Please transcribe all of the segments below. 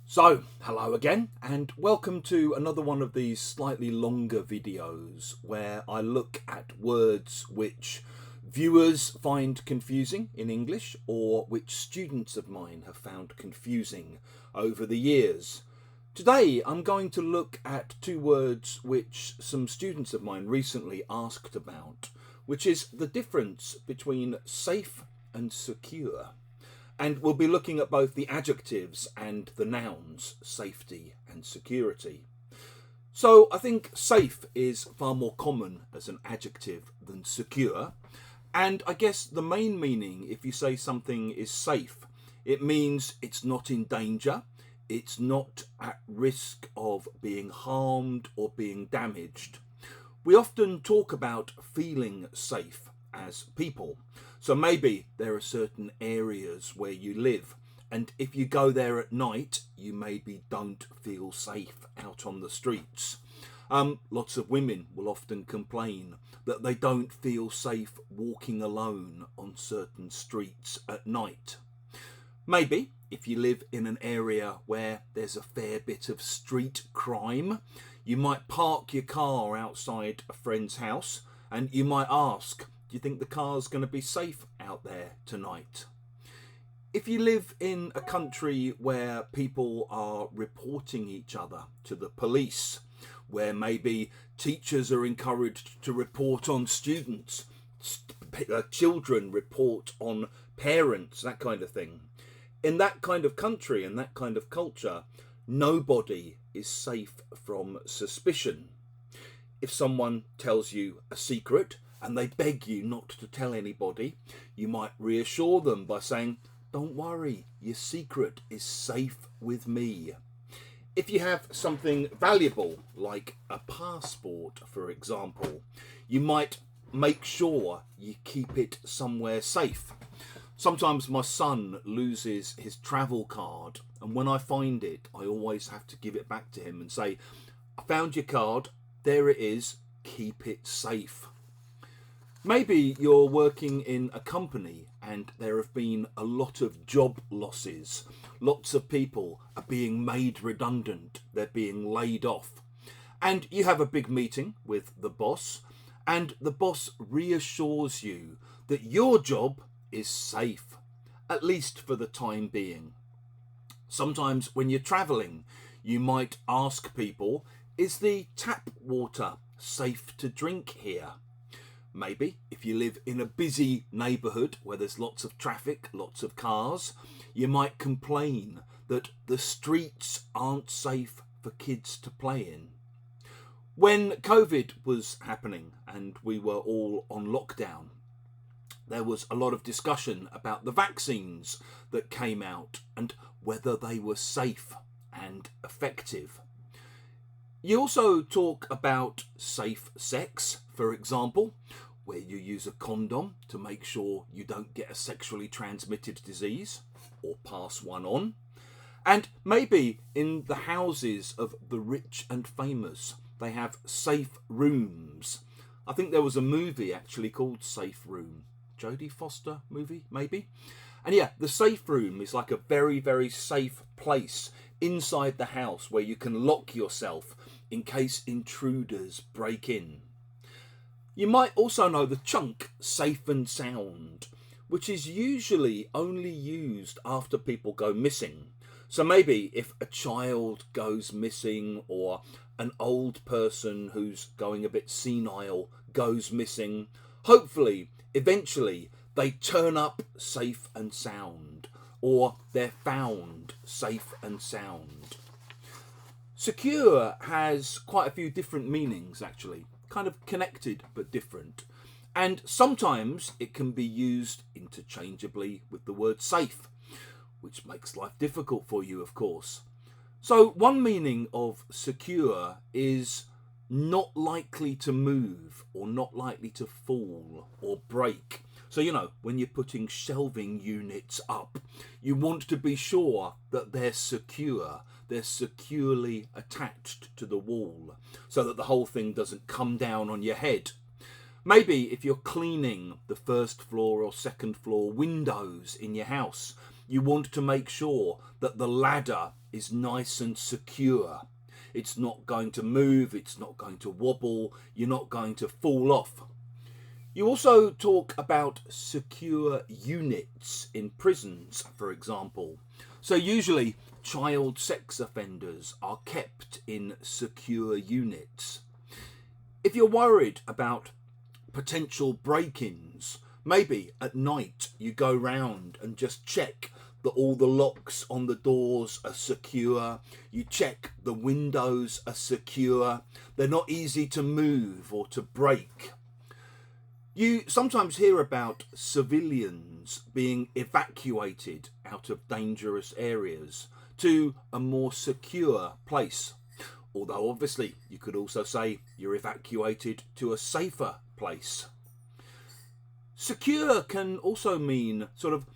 So, hello again, and welcome to another one of these slightly longer videos where I look at words which viewers find confusing in English or which students of mine have found confusing over the years. Today I'm going to look at two words which some students of mine recently asked about, which is the difference between safe and secure. And we'll be looking at both the adjectives and the nouns, safety and security. So I think safe is far more common as an adjective than secure. And I guess the main meaning, if you say something is safe, it means it's not in danger, it's not at risk of being harmed or being damaged. We often talk about feeling safe as people. So maybe there are certain areas where you live, and if you go there at night, you maybe don't feel safe out on the streets. Lots of women will often complain that they don't feel safe walking alone on certain streets at night. Maybe if you live in an area where there's a fair bit of street crime, you might park your car outside a friend's house and you might ask, do you think the car's going to be safe out there tonight? If you live in a country where people are reporting each other to the police, where maybe teachers are encouraged to report on students, children report on parents, that kind of thing. In that kind of country and that kind of culture, nobody is safe from suspicion. If someone tells you a secret and they beg you not to tell anybody, you might reassure them by saying, don't worry, your secret is safe with me. If you have something valuable, like a passport, for example, you might make sure you keep it somewhere safe. Sometimes my son loses his travel card, and when I find it, I always have to give it back to him and say, I found your card, there it is, keep it safe. Maybe you're working in a company and there have been a lot of job losses. Lots of people are being made redundant, they're being laid off. And you have a big meeting with the boss, and the boss reassures you that your job is safe, at least for the time being. Sometimes when you're travelling, you might ask people, is the tap water safe to drink here? Maybe if you live in a busy neighbourhood where there's lots of traffic, lots of cars, you might complain that the streets aren't safe for kids to play in. When COVID was happening and we were all on lockdown, there was a lot of discussion about the vaccines that came out and whether they were safe and effective. You also talk about safe sex, for example, where you use a condom to make sure you don't get a sexually transmitted disease or pass one on. And maybe in the houses of the rich and famous, they have safe rooms. I think there was a movie actually called Safe Room. Jodie Foster movie, maybe? And yeah, the safe room is like a very, very safe place inside the house where you can lock yourself in case intruders break in. You might also know the chunk, safe and sound, which is usually only used after people go missing. So maybe if a child goes missing or an old person who's going a bit senile goes missing, hopefully, eventually, they turn up safe and sound, or they're found safe and sound. Secure has quite a few different meanings, actually, kind of connected but different. And sometimes it can be used interchangeably with the word safe, which makes life difficult for you, of course. So one meaning of secure is not likely to move or not likely to fall or break. So, when you're putting shelving units up, you want to be sure that they're secure. They're securely attached to the wall so that the whole thing doesn't come down on your head. Maybe if you're cleaning the first floor or second floor windows in your house, You want to make sure that the ladder is nice and secure. It's not going to move, it's not going to wobble, you're not going to fall off. You also talk about secure units in prisons, for example. So usually child sex offenders are kept in secure units. If you're worried about potential break-ins, maybe at night you go round and just check that all the locks on the doors are secure. You check the windows are secure. They're not easy to move or to break. You sometimes hear about civilians being evacuated out of dangerous areas to a more secure place. Although obviously you could also say you're evacuated to a safer place. Secure can also mean sort of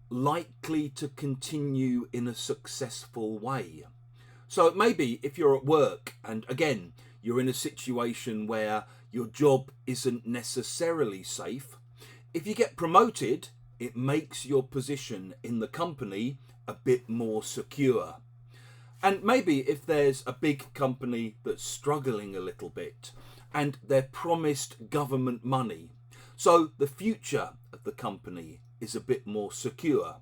likely to continue in a successful way. So maybe if you're at work and again you're in a situation where your job isn't necessarily safe, if you get promoted, it makes your position in the company a bit more secure. And maybe if there's a big company that's struggling a little bit and they're promised government money, so the future of the company is a bit more secure.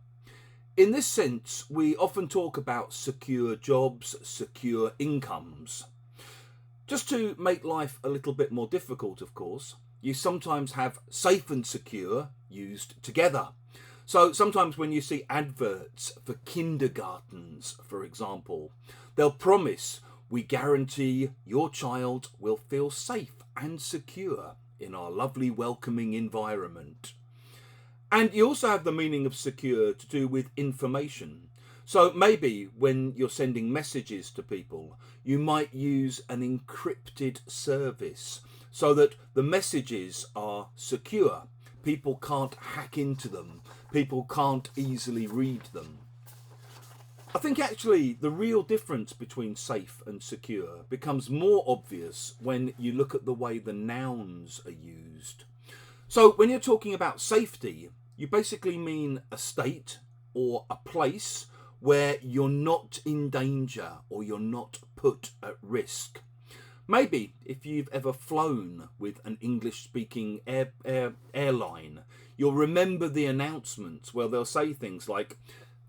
In this sense, we often talk about secure jobs, secure incomes. Just to make life a little bit more difficult, of course, you sometimes have safe and secure used together. So sometimes when you see adverts for kindergartens, for example, they'll promise, we guarantee your child will feel safe and secure in our lovely welcoming environment. And you also have the meaning of secure to do with information. So maybe when you're sending messages to people, you might use an encrypted service so that the messages are secure. People can't hack into them. People can't easily read them. I think actually the real difference between safe and secure becomes more obvious when you look at the way the nouns are used. So when you're talking about safety, you basically mean a state or a place where you're not in danger or you're not put at risk. Maybe if you've ever flown with an English-speaking airline, you'll remember the announcements where they'll say things like,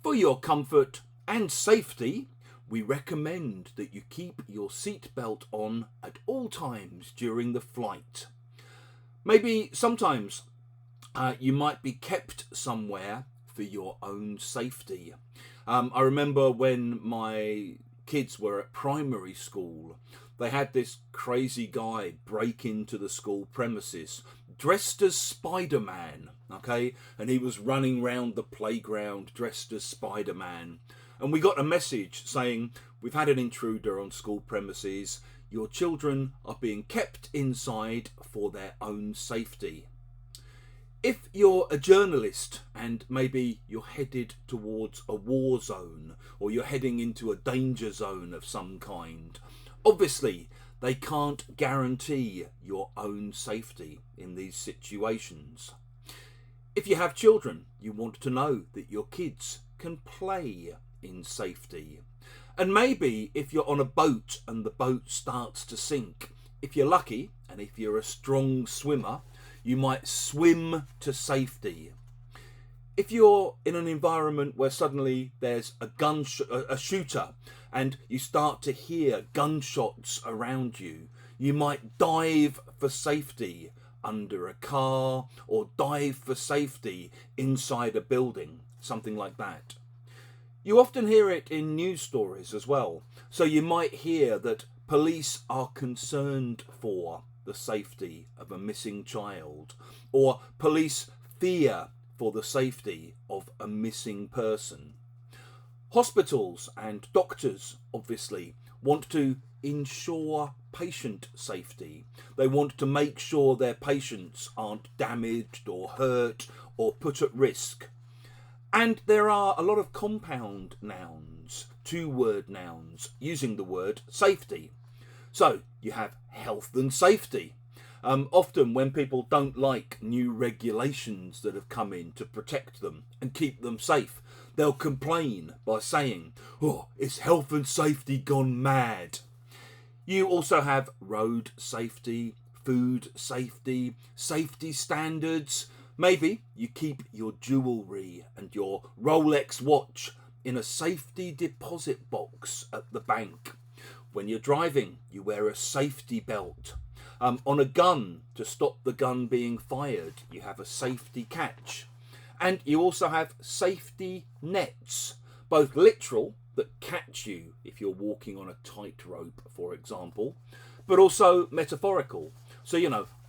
for your comfort and safety, we recommend that you keep your seatbelt on at all times during the flight. Maybe sometimes you might be kept somewhere for your own safety. I remember when my kids were at primary school, they had this crazy guy break into the school premises dressed as Spider-Man, okay? And he was running round the playground dressed as Spider-Man. And we got a message saying, we've had an intruder on school premises. Your children are being kept inside for their own safety. If you're a journalist and maybe you're headed towards a war zone or you're heading into a danger zone of some kind, obviously they can't guarantee your own safety in these situations. If you have children, you want to know that your kids can play in safety. And maybe if you're on a boat and the boat starts to sink, if you're lucky and if you're a strong swimmer, you might swim to safety. If you're in an environment where suddenly there's a shooter and you start to hear gunshots around you, you might dive for safety under a car or dive for safety inside a building, something like that. You often hear it in news stories as well. So you might hear that police are concerned for the safety of a missing child, or police fear for the safety of a missing person. Hospitals and doctors obviously want to ensure patient safety. They want to make sure their patients aren't damaged or hurt or put at risk. And there are a lot of compound nouns, two-word nouns, using the word safety. So you have health and safety. Often when people don't like new regulations that have come in to protect them and keep them safe, they'll complain by saying, "Oh, it's health and safety gone mad." You also have road safety, food safety, safety standards. Maybe you keep your jewellery and your Rolex watch in a safety deposit box at the bank. When you're driving, you wear a safety belt. On a gun, to stop the gun being fired, you have a safety catch. And you also have safety nets, both literal, that catch you if you're walking on a tightrope, for example, but also metaphorical. So,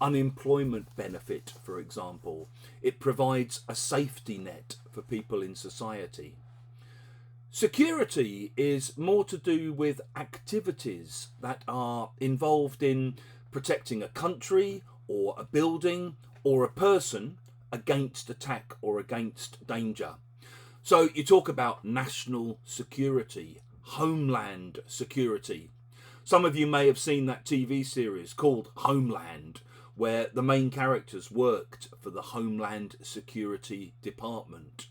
unemployment benefit, for example. It provides a safety net for people in society. Security is more to do with activities that are involved in protecting a country or a building or a person against attack or against danger. So you talk about national security, homeland security. Some of you may have seen that TV series called Homeland, where the main characters worked for the Homeland Security Department.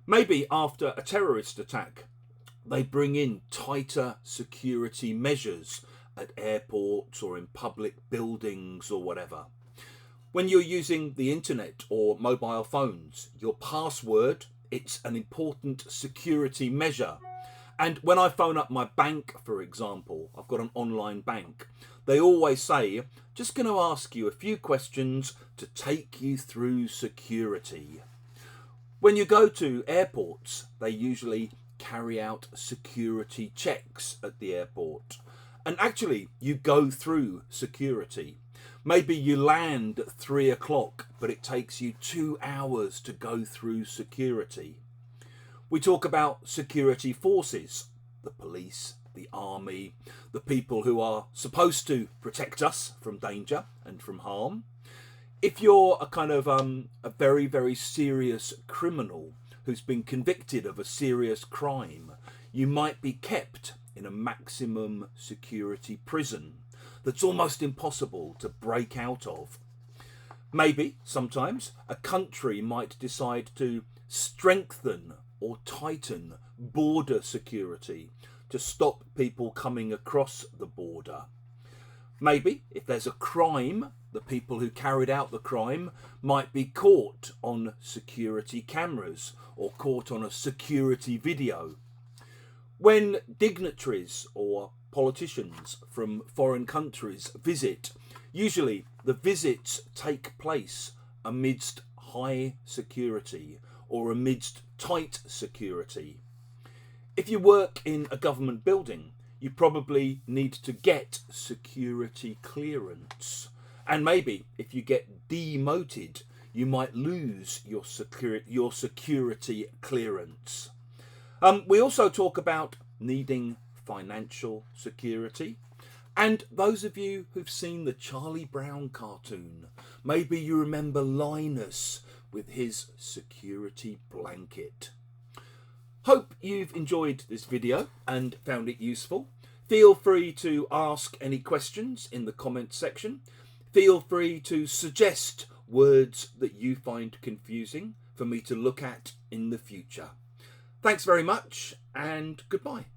Maybe after a terrorist attack, they bring in tighter security measures at airports or in public buildings or whatever. When you're using the internet or mobile phones, your password, it's an important security measure. And when I phone up my bank, for example, I've got an online bank, they always say, "Just going to ask you a few questions to take you through security." When you go to airports, they usually carry out security checks at the airport. And actually, you go through security. Maybe you land at 3 o'clock, but it takes you 2 hours to go through security. We talk about security forces, the police, the army, the people who are supposed to protect us from danger and from harm. If you're a very, very serious criminal who's been convicted of a serious crime, you might be kept in a maximum security prison that's almost impossible to break out of. Maybe, sometimes, a country might decide to strengthen or tighten border security to stop people coming across the border. Maybe, if there's a crime, the people who carried out the crime might be caught on security cameras or caught on a security video. When dignitaries or politicians from foreign countries visit, usually the visits take place amidst high security or amidst tight security. If you work in a government building, you probably need to get security clearance. And maybe if you get demoted, you might lose your security clearance. We also talk about needing financial security. And those of you who've seen the Charlie Brown cartoon, maybe you remember Linus with his security blanket. Hope you've enjoyed this video and found it useful. Feel free to ask any questions in the comments section. Feel free to suggest words that you find confusing for me to look at in the future. Thanks very much and goodbye.